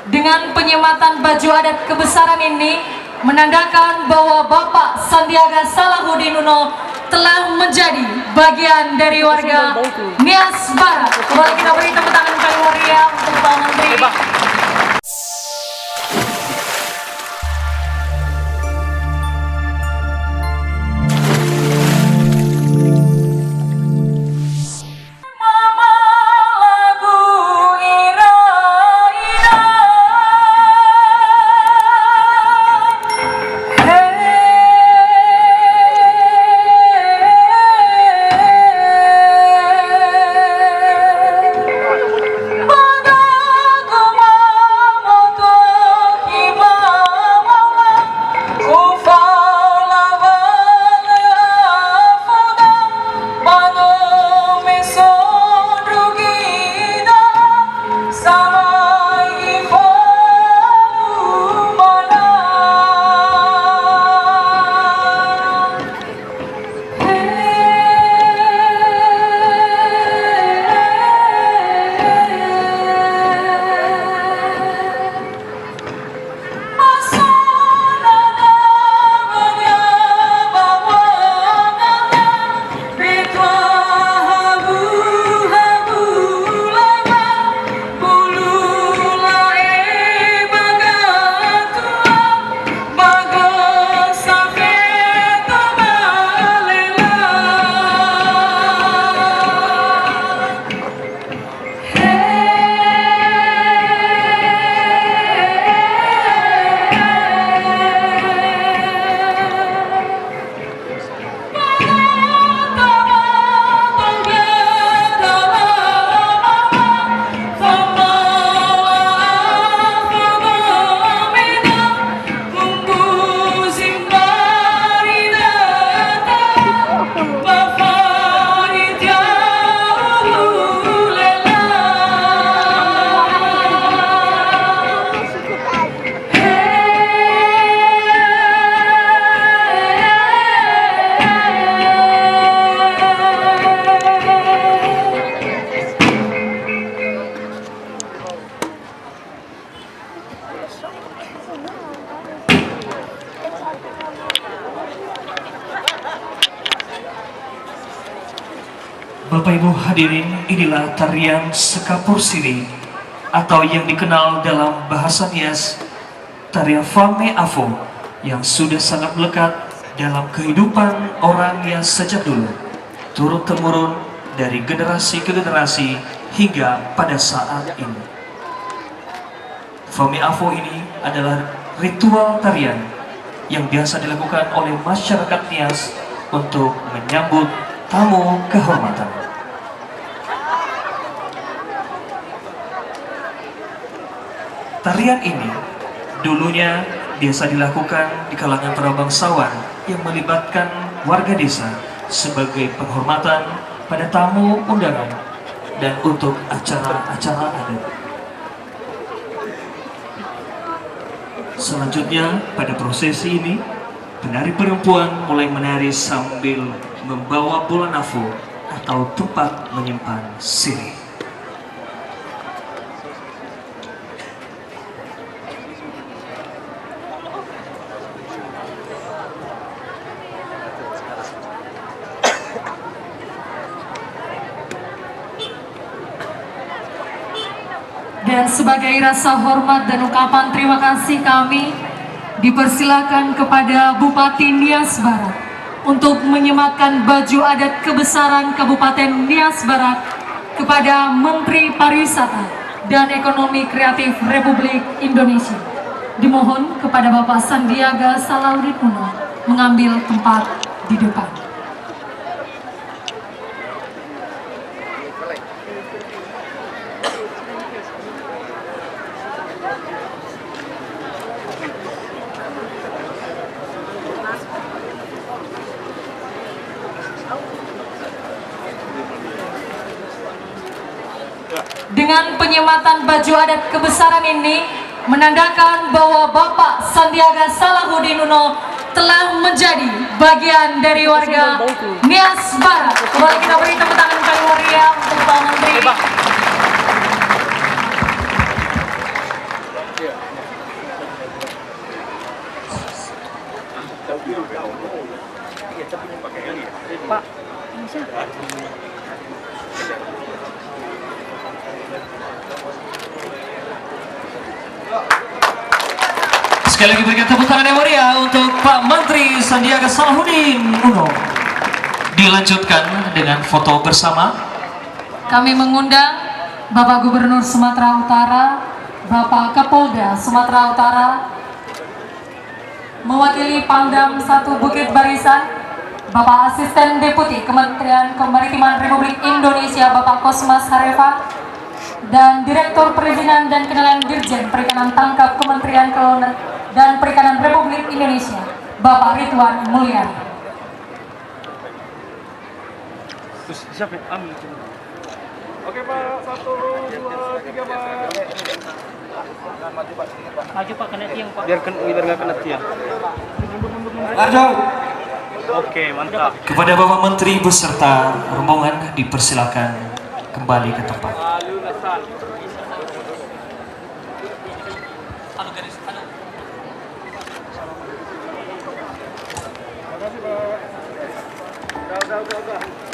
Dengan penyematan baju adat kebesaran ini menandakan bahwa Bapak Sandiaga Salahuddin Uno telah menjadi bagian dari warga Nias Barat. Boleh kita beri tepuk tangan kali meriah untuk Pak Menteri. Bapak Ibu hadirin, inilah tarian Sekapur Siri atau yang dikenal dalam bahasa Nias tarian Fame Afo yang sudah sangat melekat dalam kehidupan orang yang sejak dulu turun-temurun dari generasi ke generasi hingga pada saat ini. Fame Afo ini adalah ritual tarian yang biasa dilakukan oleh masyarakat Nias untuk menyambut tamu kehormatan. Tarian ini dulunya biasa dilakukan di kalangan para bangsawan yang melibatkan warga desa sebagai penghormatan pada tamu undangan dan untuk acara-acara adat. Selanjutnya pada prosesi ini, penari perempuan mulai menari sambil membawa bola nafo atau tempat menyimpan sirih. Dan sebagai rasa hormat dan ungkapan terima kasih kami dipersilakan kepada Bupati Nias Barat untuk menyematkan baju adat kebesaran Kabupaten Nias Barat kepada Menteri Pariwisata dan Ekonomi Kreatif Republik Indonesia. Dimohon kepada Bapak Sandiaga Salahuddin Uno mengambil tempat di depan. Dengan penyematan baju adat kebesaran ini menandakan bahwa Bapak Sandiaga Salahuddin Uno telah menjadi bagian dari warga Nias Barat. Boleh kita beri tepuk tangan kali meriah untuk Pak Menteri. Sekali lagi berikan tepuk tangan yang meriah untuk Pak Menteri Sandiaga Salahuddin Uno. Dilanjutkan dengan foto bersama. Kami mengundang Bapak Gubernur Sumatera Utara, Bapak Kapolda Sumatera Utara, mewakili Pangdam 1 Bukit Barisan, Bapak Asisten Deputi Kementerian Kemaritiman Republik Indonesia Bapak Kosmas Hareva, dan Direktur Perizinan dan Kendalian Dirjen Perikanan Tangkap Kementerian Kelautan dan Perikanan Republik Indonesia Bapak Ridwan Mulyadi. Oke Pak, 1, 2, 3 Pak. Maju Pak, kena tiang Pak. Biar nggak kena tiang. Oke, mantap. Kepada Bapak Menteri beserta rombongan dipersilakan kembali ke tempat. Udah.